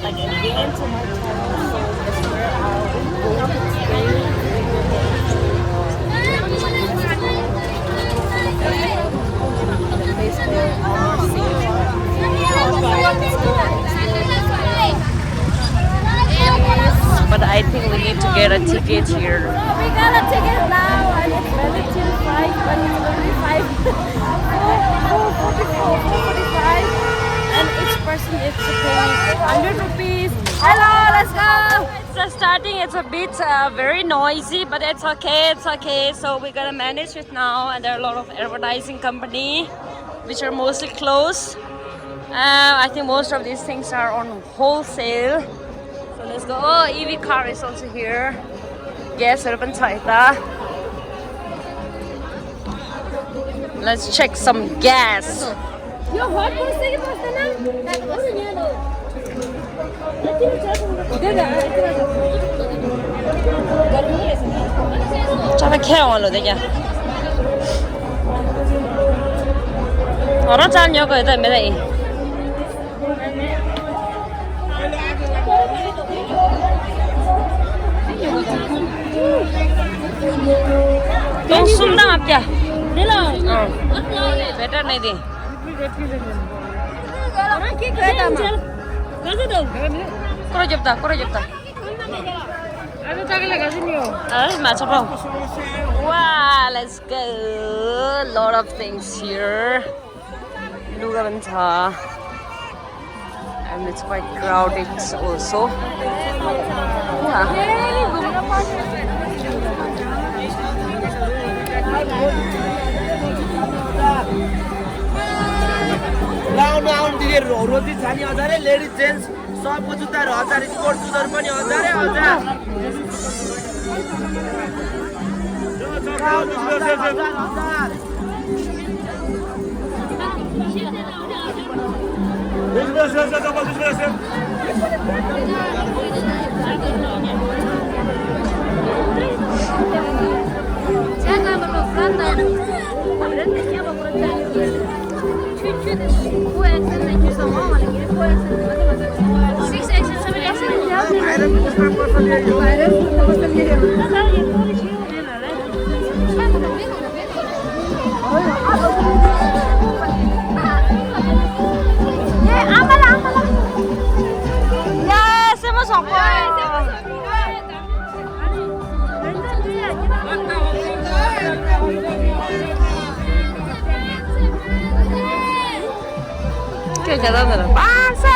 like again to my channel. So that's where I'll be going today. The place called but I think we need to get a ticket here. We got a ticket now and it's valid till 5, but it's only 4:45 and each person is to pay 100 rupees. Hello, let's go! It's starting, it's a bit very noisy, but it's okay, So we're gonna manage it now, and there are a lot of advertising company which are mostly closed. I think most of these things are on wholesale. So let's go. Oh, EV car is also here. Gas urban Taita. Let's check some gas. Chana khe walo de kya? Ora chan yo ko ita me dai. Tong sumdang ap kya? Dilo. Better nahi di. Orang ki kaya ma? Kaso do? Koro jepta. Ada chakla kasi niyo. Matcha pa. Wow, let's go. Lot of things here. Luga banta. And it's quite crowded also. Yeah. Round दिए रोटी छानी Hazare ladies gents सबको जुत्ताहरु हजार sport जुत्ताहरु पनि हजार Yes, hemos ¿Qué ya dónde lo pasa?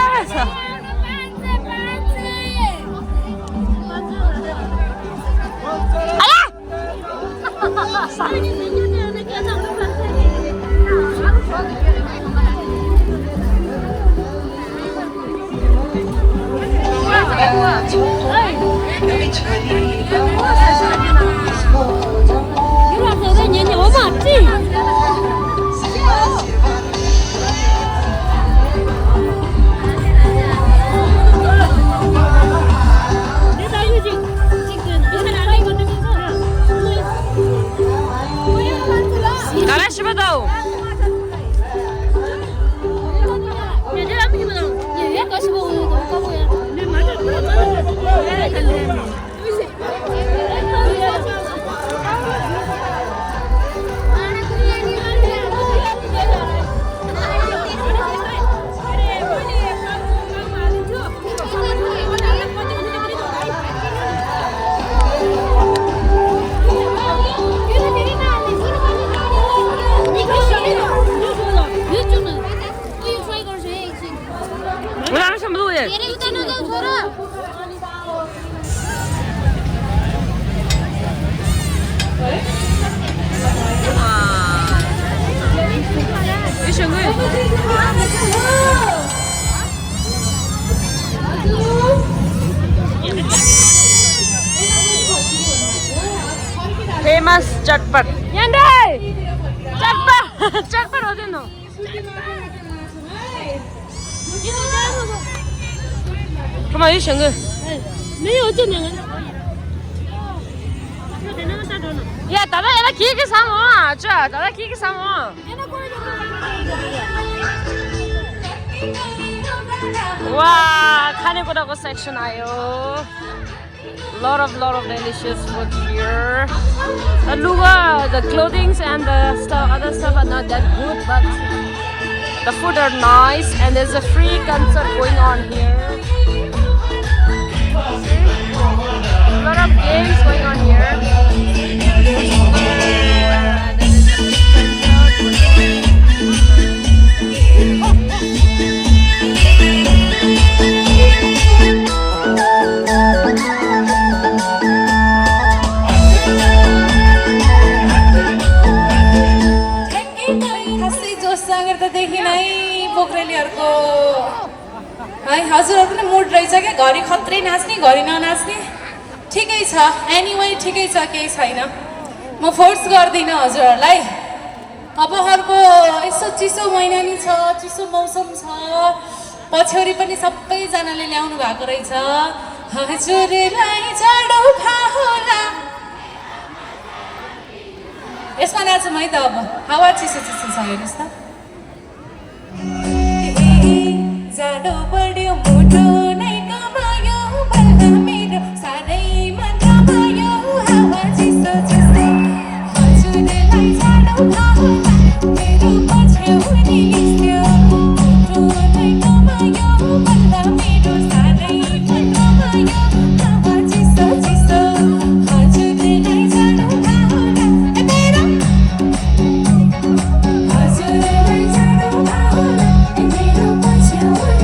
Famous chatpat. Yande! Chatpat! Chatpat ho deno. Come on, you sing. 没有这两个。呀，大家来看个啥嘛？这，大家看个啥嘛？哇，看 खानेकुराको section आयो. Lot of delicious food here. The clothings and the stuff, other stuff are not that good, but the food are nice, and there's a free concert going on here. A lot of games going on here. हजुरहरु पनि mood रहेछ क्या घरि खत्रै नाच्ने घरि ननाच्ने ठिकै छ anyway ठिकै छ केही छैन म फोर्स गर्दिन हजुरहरुलाई अब अर्को यसो चिसो महिना नि छ चिसो मौसम छ पछौरी पनि सबैजनाले ल्याउनु भएको रहेछ हजुरलाई जाडो फाहोला यसमा नाचौँ है त अब हावा चिसो चिसो छ हेर्नुस् त जाडो बढ्यो मुटु नै कमायो बल्ल मेरो साह्रै मन रमायो हावा चिसो चिसो हजुरलाई जाडो फाहोला मेरो पछ्यौरी निस्क्यो मुटु नै कमायो बल्ल मेरो साह्रै मन रमायो हावा चिसो चिसो हजुरलाई जाडो फाहोला मेरो हजुरलाई जाडो फाहोला मेरो पछ्यौरी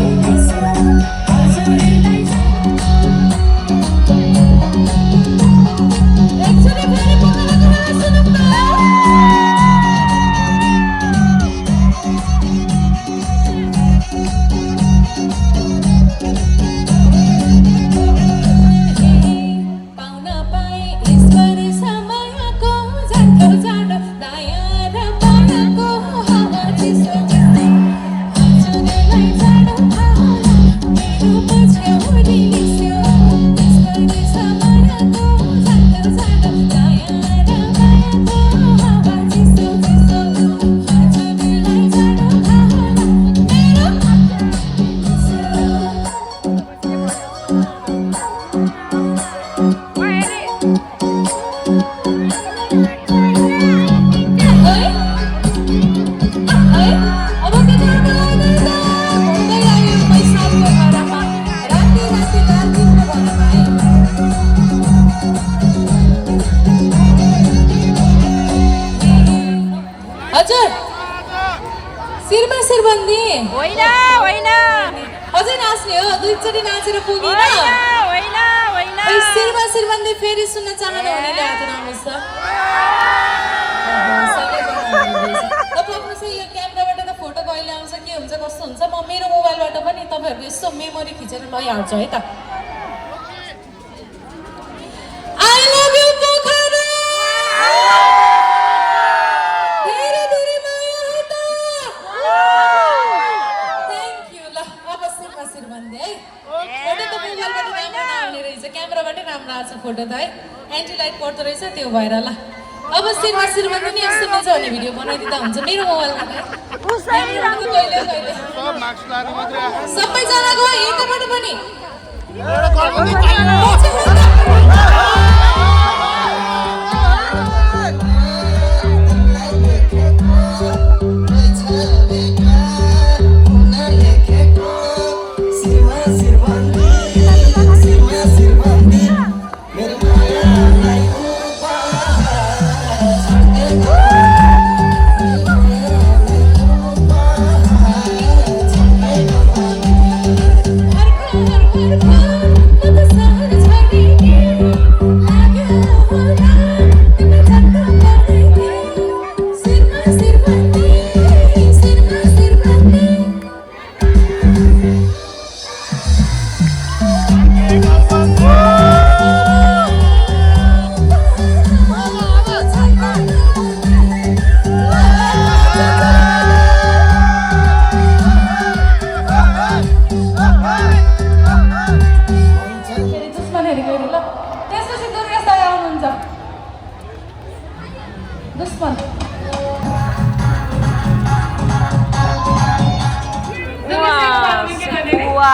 सबैजनाको एकैपल्ट पनि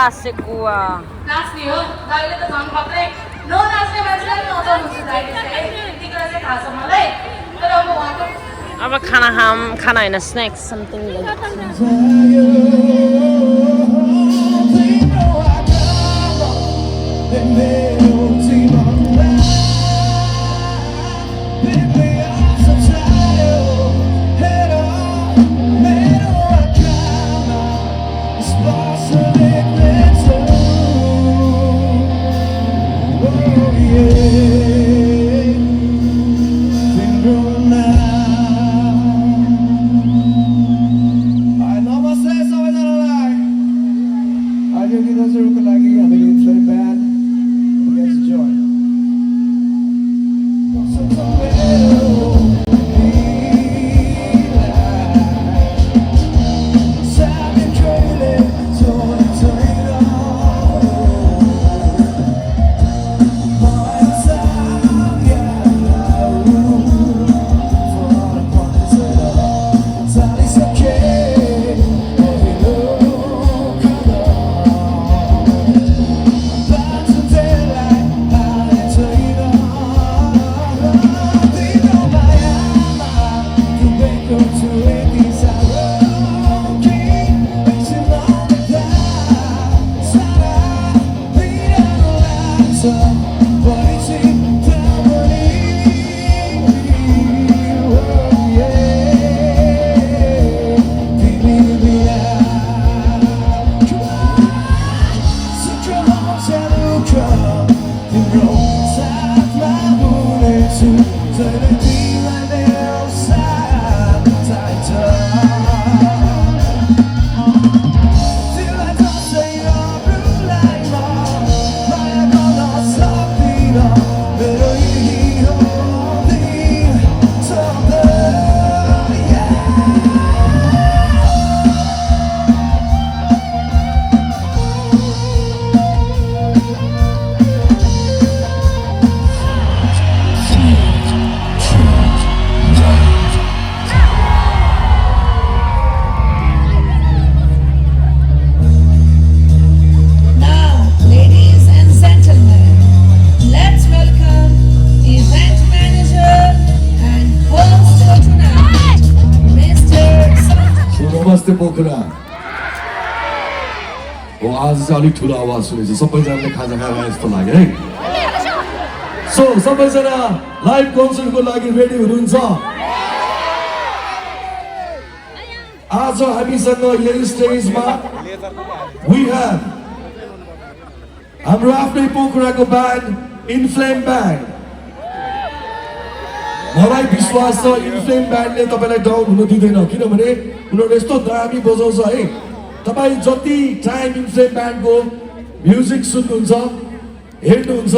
Segua. नाच्ने हो दाइले त झन् खत्रै ननाच्ने मान्छेलाई पनि नचाउनुहुन्छ दाइले चाहिँ यति कुरा चाहिँ थाहा छ मलाई तर अब उहाँको अब खाना खाना होइन स्नैक्स समथिङ पोखरा हो आज चाहिँ अलिक ठुलो आवाज सुनेछ सबैजनाले खाजा खाएर जस्तो लाग्यो है सो सबैजना लाइभ कन्सर्टको लागि रेडी हुनुहुन्छ आज हामीसँग यही स्टेजमा वी ह्याभ हाम्रो आफ्नै पोखराको ब्यान्ड इनफ्लेम ब्यान्ड मलाई विश्वास छ इनफ्लेम ब्यान्डले तपाईलाई डाउन हुन दिँदैन किनभने उनीहरूले यस्तो दामी बजाउँछ है तपाईँ जति टाइम इनफ्लेम ब्यान्डको म्युजिक सुन्नुहुन्छ हेर्नुहुन्छ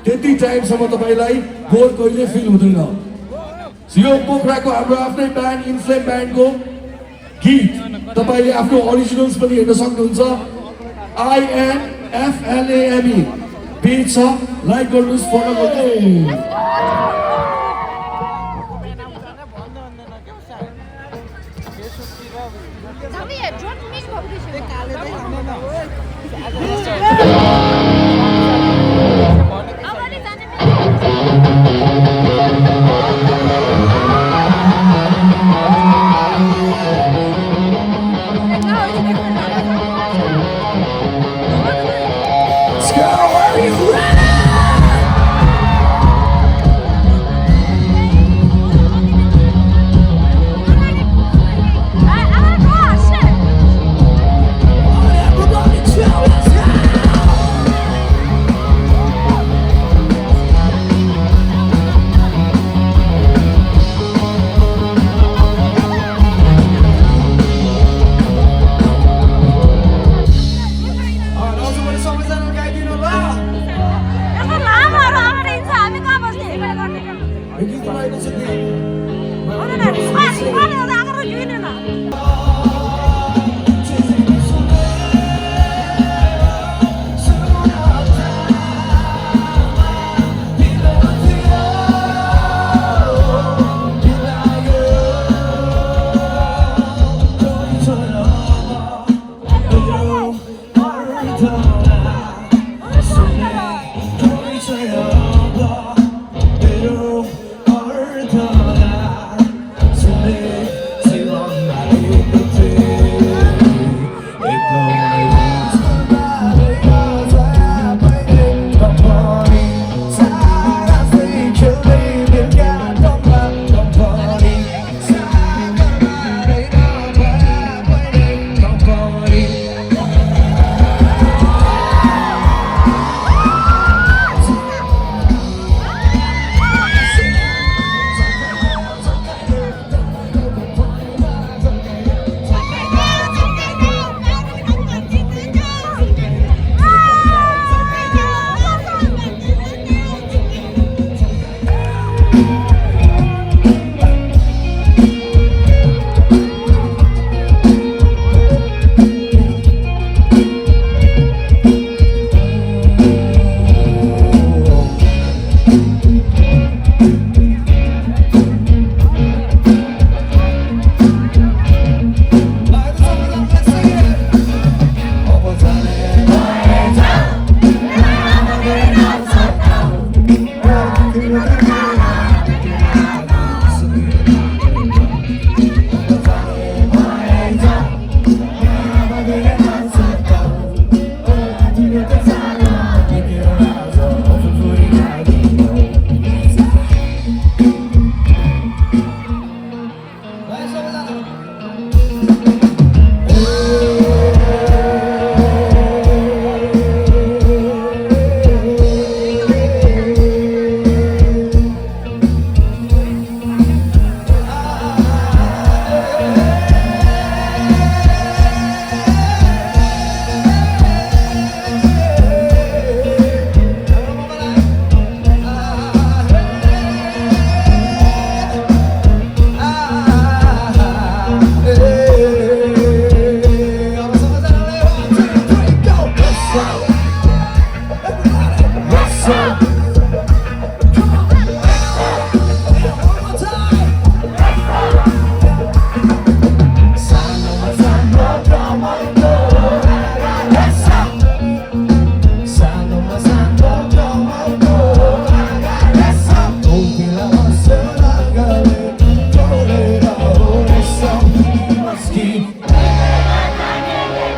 त्यति टाइमसम्म तपाईँलाई बोर कहिले फिल हुँदैन यो पोखराको हाम्रो आफ्नै ब्यान्ड इनफ्लेम ब्यान्डको गीत तपाईँले आफ्नो ओरिजिनल्स पनि हेर्न सक्नुहुन्छ INFLAME पेज छ लाइक गर्नुहोस् फलो गर्नुहोस्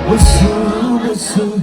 무수 무수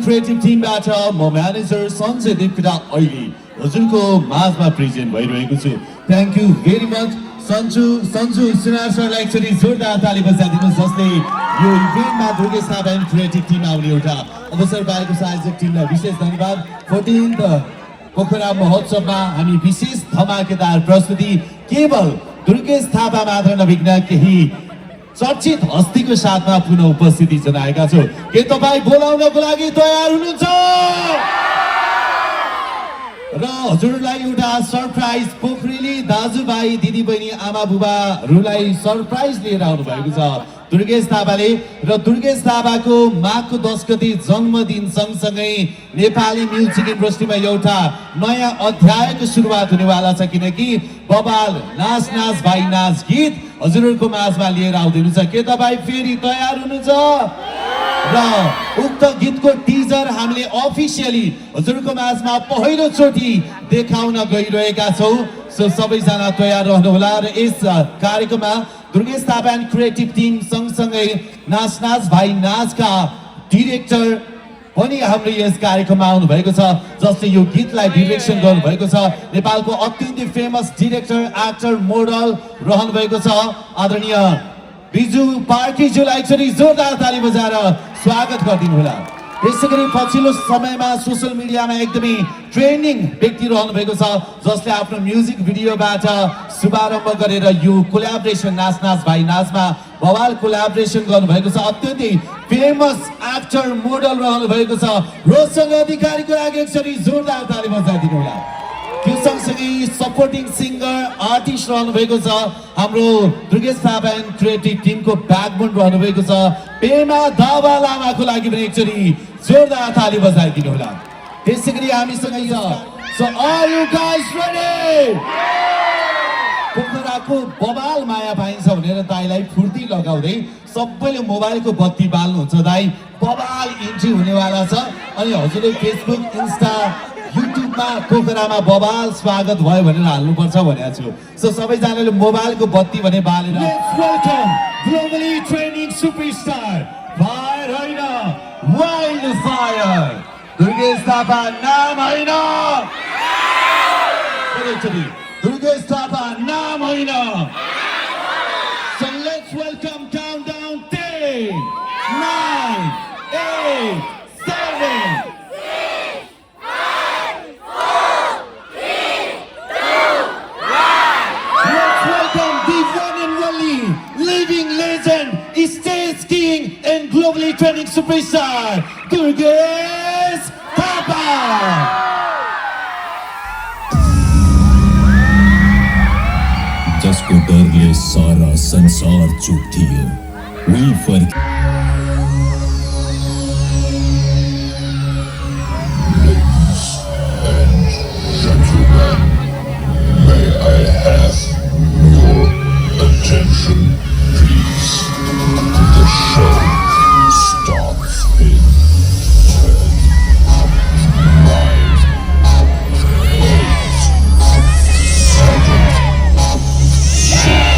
क्रिएटिभ टिमबाट म म्यानेजर सञ्जय देवकोटा अहिले हजुरको माझमा प्रेजेन्ट भइरहेको छु thank you very much Sanju Sunar सरलाई एकचोटि जोरदार ताली बजाइदिनुहोस् जसले यो इभेन्टमा Durgesh Thapa and creative team आउने एउटा अवसर पाएको छ आयोजक टिमलाई विशेष धन्यवाद 14th पोखरा महोत्सवमा हामी विशेष धमाकेदार प्रस्तुति केवल दुर्गेश थापा मात्र नबिग्न केही चर्चित हस्तीको साथमा पुनः उपस्थिति जनाएका छौँ के तपाईँ बोलाउनको लागि तयार हुनुहुन्छ र हजुरलाई एउटा सरप्राइज पोखरेली दाजुभाइ दिदीबहिनी आमा बुबाहरूलाई सरप्राइज लिएर आउनु भएको छ दुर्गेश थापाले र दुर्गेश थापाको माघको 10 गते जन्मदिन सँगसँगै नेपाली म्युजिक इन्डस्ट्रीमा एउटा नयाँ अध्यायको सुरुवात हुनेवाला छ किनकि बबाल नाच नाच भाइ नाच गीत हजुरहरूको माझमा लिएर आउँदैनु छ के तपाईँ फेरि तयार हुनुहुन्छ र उक्त गीतको टिजर हामीले अफिसियली हजुरहरूको माझमा पहिलो चोटि देखाउन गइरहेका छौँ सो सबैजना तयार रहनुहोला र यस कार्यक्रममा Durgesh Thapa and creative team सँगसँगै नाच नाच भाइ नाचका डिरेक्टर पनि हाम्रो यस कार्यक्रममा आउनु भएको छ जसले यो गीतलाई डिरेक्सन गर्नु भएको छ नेपालको अत्यन्तै फेमस डिरेक्टर एक्टर मोडल रहनु भएको छ आदरणीय बिजु पार्कीज्यूलाई एकचोटि जोरदार ताली बजाएर स्वागत गरिदिनु होला त्यसैगरी पछिल्लो समयमा सोशल मिडियामा एकदमै ट्रेन्डिङ व्यक्ति रहनु भएको छ जसले आफ्नो म्युजिक भिडियोबाट शुभारम्भ गरेर यो कोल्याबोरेसन नाच नाच भाइ नाचमा बवाल कोल्याबोरेसन गर्नुभएको छ अत्यन्तै फेमस एक्टर मोडल रहनु भएको छ रोशन अधिकारीको लागि एकचोटि जोरदार ताली बजाइदिनु होला त्यो सँगसँगै सपोर्टिङ सिङ्गर आर्टिस्ट रहनु भएको छ हाम्रो दुर्गेश थापा एन्ड क्रिएटिभ टिमको ब्याकबोन रहनु भएको छ पेमा दावा लामाको लागि पनि एकचोटि जोरदार ताली बजाइदिनु होला त्यसैगरी हामीसँग छ so are you guys ready पोखराको बबाल माया पाइन्छ भनेर दाइलाई फुर्ती लगाउँदै सबैले मोबाइलको बत्ती बाल्नुहुन्छ दाइ बबाल इन्ट्री हुनेवाला छ अनि हजुरले फेसबुक इन्स्टा युट्युबमा पोखरामा बबाल स्वागत भयो भनेर हाल्नुपर्छ भनेको छु सो सबैजनाले मोबाइलको बत्ती भने बालेर let's welcome globally training superstar fire होइन वाइल्ड फायर दुर्गेश थापा नाम होइन दुर्गेश थापा नाम होइन so let's welcome countdown 10 9 8 7 Stage King and globally trending superstar Durgesh Thapa. जसको डरले सारा संसार चुप थियो वही फर्क Ladies and gentlemen, may I have your attention, please? The show starts in 10, 9, 8, 7, 6,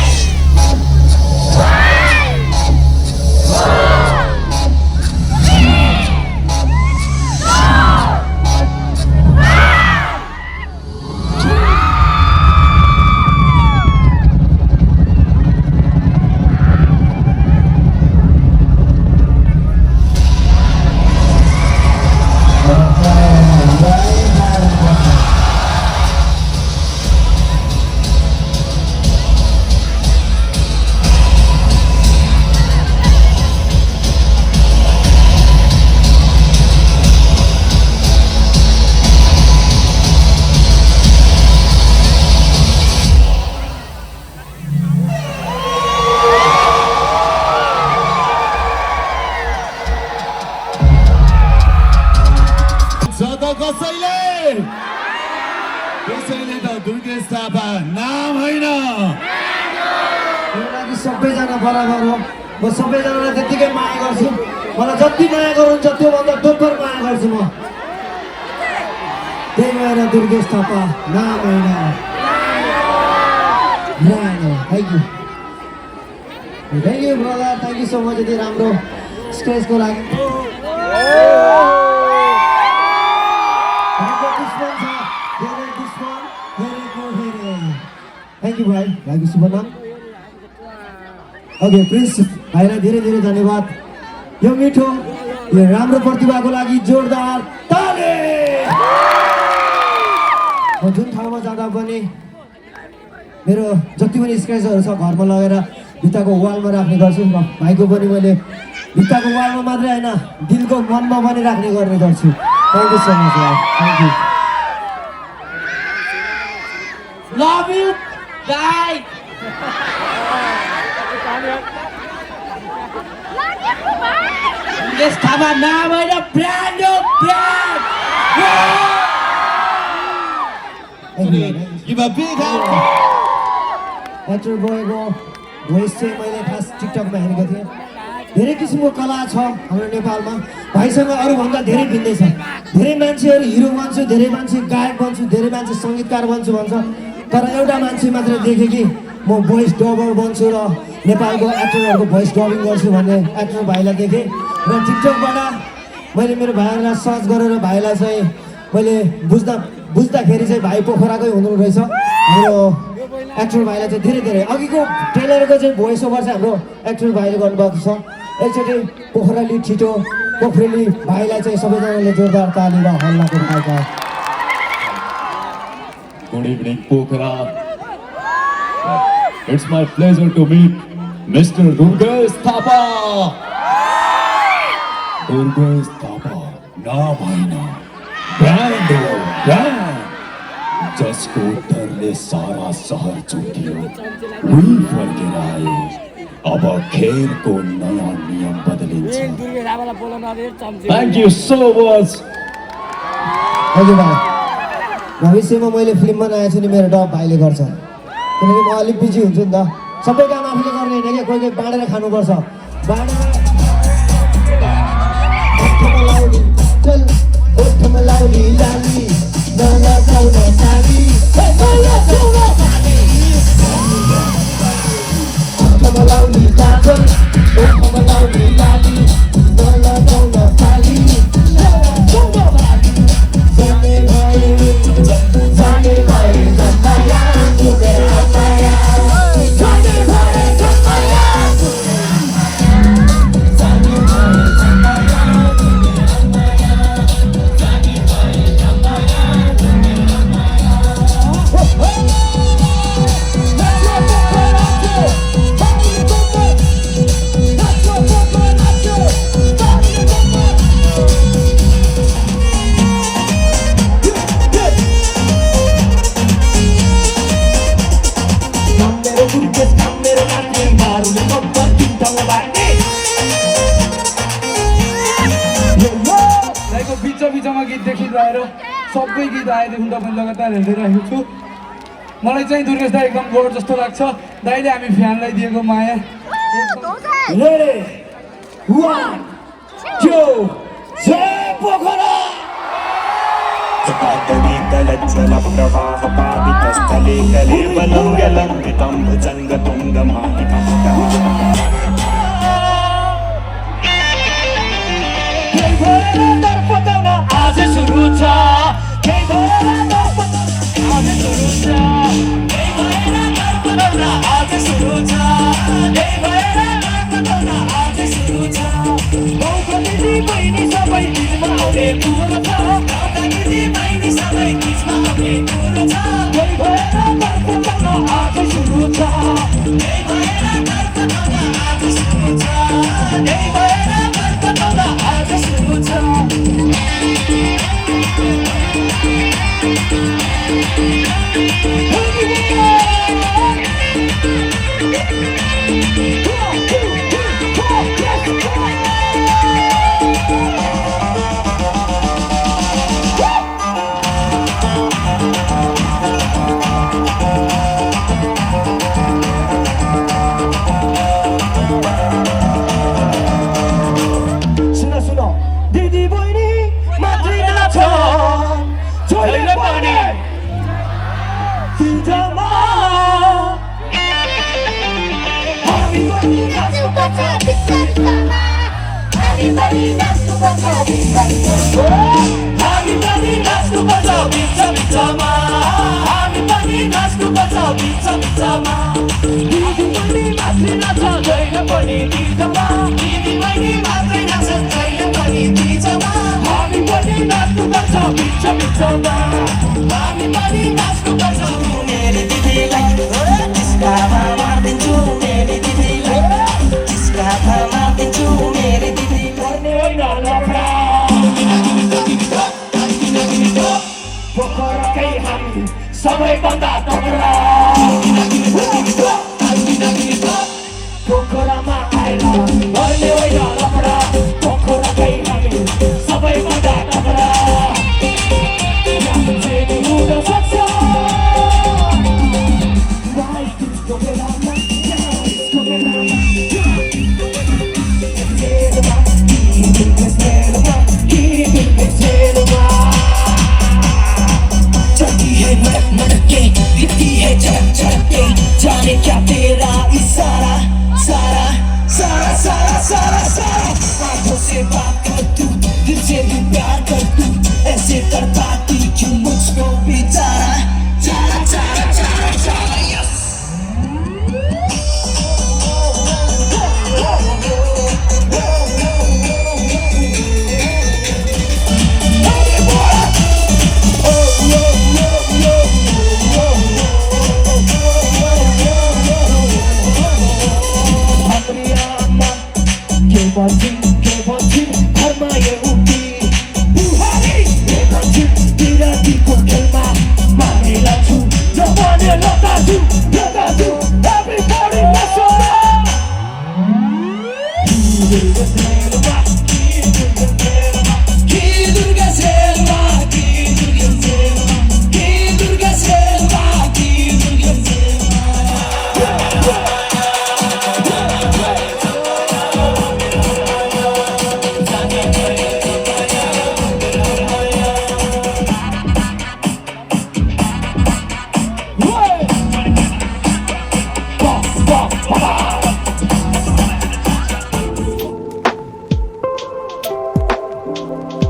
5, 4 त्यसैले त दुर्गेश थापा नाम होइन मेरो लागि सबैजना बराबर हो म सबैजनालाई त्यतिकै माया गर्छु मलाई जति माया गर्नुहुन्छ त्योभन्दा दोब्बर माया गर्छु म त्यही भएर दुर्गेश थापा नाम होइन thank you brother thank you so much यति राम्रो स्टेजको लागि थ्याङ्क यू भाइ भाइको शुभ नाम ओके प्रिन्स भाइलाई धेरै धेरै धन्यवाद यो मिठो यो राम्रो प्रतिभाको लागि जोरदार ताली म जुन ठाउँमा जाँदा पनि मेरो जति पनि स्क्र्याचहरू छ घरमा लगेर भित्ताको वालमा राख्ने गर्छु र भाइको पनि मैले भित्ताको वालमा मात्रै होइन दिलको मनमा पनि राख्ने गर्ने गर्छु thank you so much thank you love you guy Durgesh Thapa नाम होइन ब्रान्ड हो brand Give a big hand. Actor बोयको भोइस चाहिँ मैले खास टिकटकमा हेरेको थिएँ धेरै किसिमको कला छ हाम्रो नेपालमा भाइसँग अरूभन्दा धेरै भिन्दै छ धेरै मान्छेहरू हिरो बन्छु धेरै मान्छे गायक बन्छु धेरै मान्छे सङ्गीतकार बन्छु भन्छ तर एउटा मान्छे मात्र देखेँ कि म भोइस डबर बन्छु र नेपालको एक्टरहरूको भोइस डबिङ गर्छु भन्ने एक्टर भाइलाई देखेँ र टिकटकबाट मैले मेरो भाइहरूलाई सर्च गरेर भाइलाई चाहिँ मैले बुझ्दाखेरि चाहिँ भाइ पोखराकै हुनु रहेछ हाम्रो एक्टर भाइलाई चाहिँ धेरै धेरै अघिको ट्रेलरको चाहिँ भोइस ओभर चाहिँ हाम्रो एक्टर भाइले गर्नुभएको छ एकचोटि पोखराली छिटो पोखरेली भाइलाई चाहिँ सबैजनाले जोरदार ताली र हल्लाको खालका Good evening, Pokhara. It's my pleasure to meet Mr. Durgesh Thapa. Durgesh Thapa, नाम होइन ब्रान्ड हो ब्रान्ड जसको डरले सारा सहर चुक्यो उही फर्केर आयो अब खेलको नयाँ नियम बदलिन्छ थ्याङ्क यू सो मच हजुर भाइ भविष्यमा मैले फिल्ममा नआएको छु नि मेरो डब भाइले गर्छ किनकि म अलिक बिजी हुन्छु नि त सबै काम आफूले गर्ने होइन क्या कोही कोही बाँडेर खानुपर्छ बाँडेर ओठमा लाउली लाली नलगाउन साली ओठमा लाउली काजल ओठमा लाउली लाली नलगाउन साली जाने भए जन्मया जाने भए बिचमा गीत देखिरहेर सबै गीत आएदेखि तपाईँ लगातार हेर्दै रहेको छु मलाई चाहिँ दुर्गेश दाइ एकदम गोड जस्तो लाग्छ दाइले हामी फ्यानलाई दिएको माया Ready? 1, 2, 3, पोखरा जलप्रवाहपावितस्थले कलेवलं गलम्बितं भुजङ्गतुङ्गमालिकाष्टम् आज सुरु छ केही भएर आज सुरु छ केही भएर आज सुरु छ केही भएर आज सुरु छ गाउँको दिदी बहिनी सबै बिचमा आउने कुरो छ गाउँका दिदी बहिनी सबै बिचमा आउने कुरो छ केही भएर आज सुरु छ केही भएर आज सुरु छ केही भएर आज सुरु छ पनि तिजमा हामी पनि नाच्नुपर्छ बिस्तारमा हामी पनि नाच्नुपर्छ बिस्तारमा हामी पनि नाच्नुपर्छ बिचमा हामी पनि नाच्नुपर्छ बिचमा दिदी पनि मात्रै नाच्छ जहिले पनि तिजमा दिदी पनि मात्रै नाच्छ जहिले पनि तिजमा हामी पनि नाच्नुपर्छ बिचमा हामी पनि नाच्नुपर्छ मेरी दिदीलाई जिस्कामा मार्दिन्छु मेरी दिदीलाई जिस्कामा मार्दिन्छु मेरी दिदी गर्ने होइन लफडा पोखरकै हामी सबैभन्दा तगडा पोखरमा